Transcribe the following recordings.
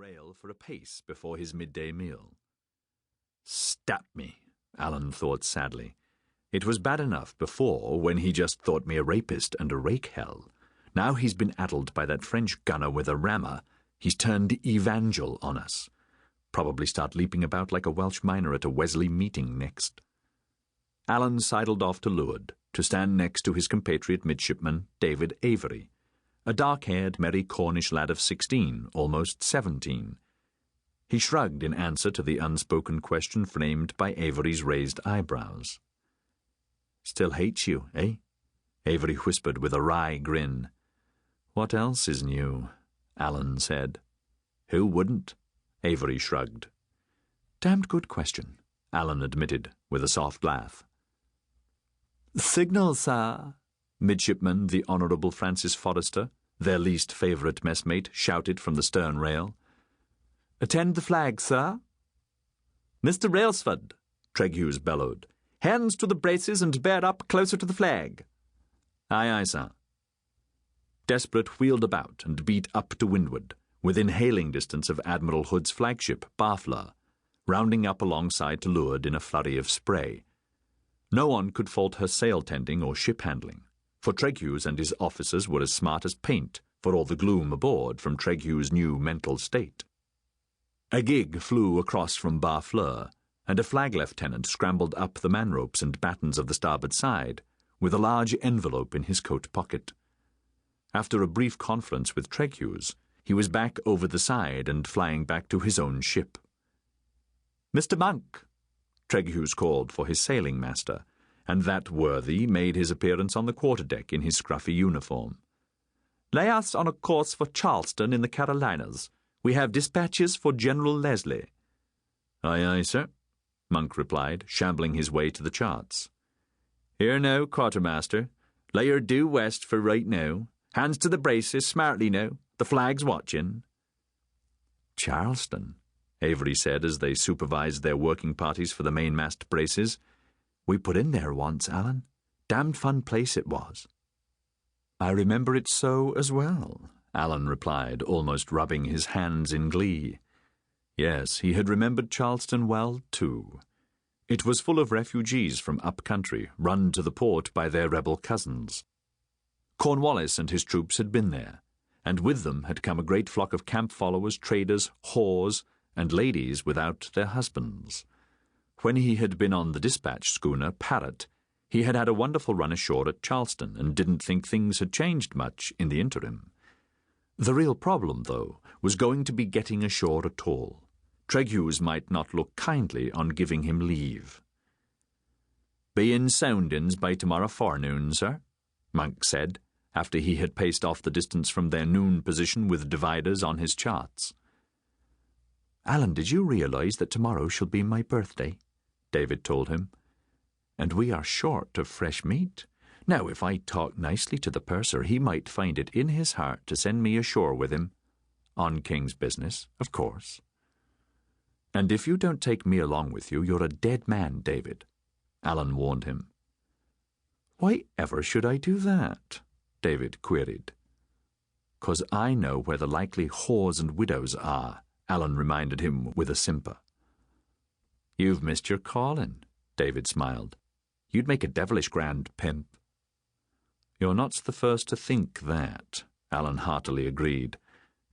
rail for a pace before his midday meal. Stap me, Alan thought sadly. It was bad enough before, when he just thought me a rapist and a rake-hell. Now he's been addled by that French gunner with a rammer. He's turned evangel on us. Probably start leaping about like a Welsh miner at a Wesley meeting next. Alan sidled off to leeward, to stand next to his compatriot midshipman, David Avery, a dark-haired, merry Cornish lad of 16, almost 17. He shrugged in answer to the unspoken question framed by Avery's raised eyebrows. "Still hates you, eh?" Avery whispered with a wry grin. "What else is new?" Alan said. "Who wouldn't?" Avery shrugged. "Damned good question," Alan admitted, with a soft laugh. "Signal, sir," Midshipman the Honourable Francis Forrester, their least favourite messmate, shouted from the stern rail. "Attend the flag, sir." "Mr. Railsford," Treghughes bellowed. "Hands to the braces and bear up closer to the flag." "Aye, aye, sir." Desperate wheeled about and beat up to windward, within hailing distance of Admiral Hood's flagship, Barfleur, rounding up alongside to leeward in a flurry of spray. No one could fault her sail-tending or ship-handling, for Treghughes and his officers were as smart as paint, for all the gloom aboard from Treghughes' new mental state. A gig flew across from Barfleur, and a flag lieutenant scrambled up the manropes and battens of the starboard side, with a large envelope in his coat pocket. After a brief conference with Treghughes, he was back over the side and flying back to his own ship. "Mr. Monk," Treghughes called for his sailing master, and that worthy made his appearance on the quarterdeck in his scruffy uniform. "Lay us on a course for Charleston in the Carolinas. We have dispatches for General Leslie." "Aye, aye, sir," Monk replied, shambling his way to the charts. "Here now, quartermaster. Lay her due west for right now. Hands to the braces, smartly now. The flag's watching." "Charleston," Avery said as they supervised their working parties for the mainmast braces. "We put in there once, Alan. Damned fun place it was." "I remember it so as well," Alan replied, almost rubbing his hands in glee. Yes, he had remembered Charleston well, too. It was full of refugees from up-country, run to the port by their rebel cousins. Cornwallis and his troops had been there, and with them had come a great flock of camp-followers, traders, whores, and ladies without their husbands. When he had been on the dispatch schooner Parrot, he had had a wonderful run ashore at Charleston and didn't think things had changed much in the interim. The real problem, though, was going to be getting ashore at all. Treghughes might not look kindly on giving him leave. "Be in soundings by tomorrow forenoon, sir," Monk said, after he had paced off the distance from their noon position with dividers on his charts. "Alan, did you realize that tomorrow shall be my birthday?" David told him. "And we are short of fresh meat. Now, if I talk nicely to the purser, he might find it in his heart to send me ashore with him. On King's business, of course." "And if you don't take me along with you, you're a dead man, David," Alan warned him. "Why ever should I do that?" David queried. "'Cause I know where the likely whores and widows are," Alan reminded him with a simper. "You've missed your calling," David smiled. "You'd make a devilish grand pimp." "You're not the first to think that," Alan heartily agreed.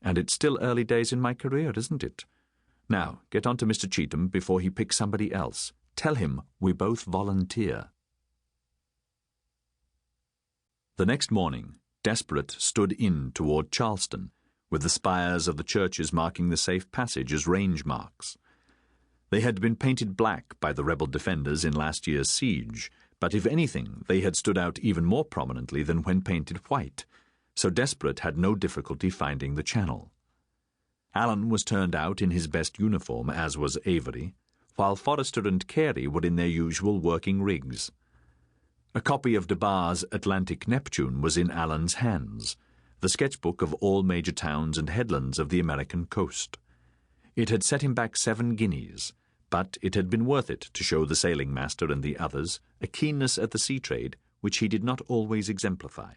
"And it's still early days in my career, isn't it? Now, get on to Mr. Cheetham before he picks somebody else. Tell him we both volunteer." The next morning, Desperate stood in toward Charleston, with the spires of the churches marking the safe passage as range marks. They had been painted black by the rebel defenders in last year's siege, but if anything, they had stood out even more prominently than when painted white, so Desperate had no difficulty finding the channel. Alan was turned out in his best uniform, as was Avery, while Forrester and Carey were in their usual working rigs. A copy of DeBar's Atlantic Neptune was in Alan's hands, the sketchbook of all major towns and headlands of the American coast. It had set him back 7 guineas, but it had been worth it to show the sailing master and the others a keenness at the sea trade which he did not always exemplify.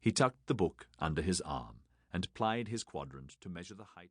He tucked the book under his arm and plied his quadrant to measure the height.